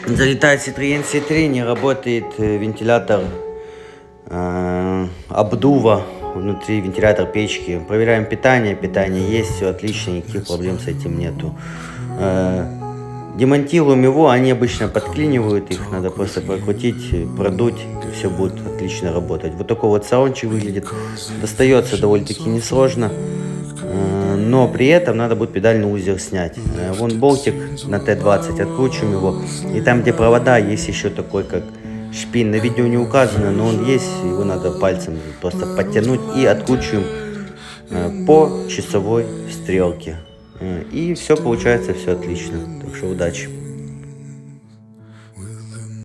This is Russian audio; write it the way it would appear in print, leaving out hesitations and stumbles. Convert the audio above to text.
Залетает Citroёn C3, не работает вентилятор обдува внутри, вентилятор печки. Проверяем питание, питание есть, все отлично, никаких проблем с этим нету. Демонтируем его, они обычно подклинивают, их надо просто прокрутить, продуть, и все будет отлично работать. Вот такой вот саундчик выглядит, достается довольно-таки несложно, но при этом надо будет педальный узел снять. Вон болтик на Т20, откручиваем его, и там, где провода, есть еще такой, как шпин. На видео не указано, но он есть, его надо пальцем просто подтянуть и откручиваем по часовой стрелке. И все получается, все отлично. Так что удачи.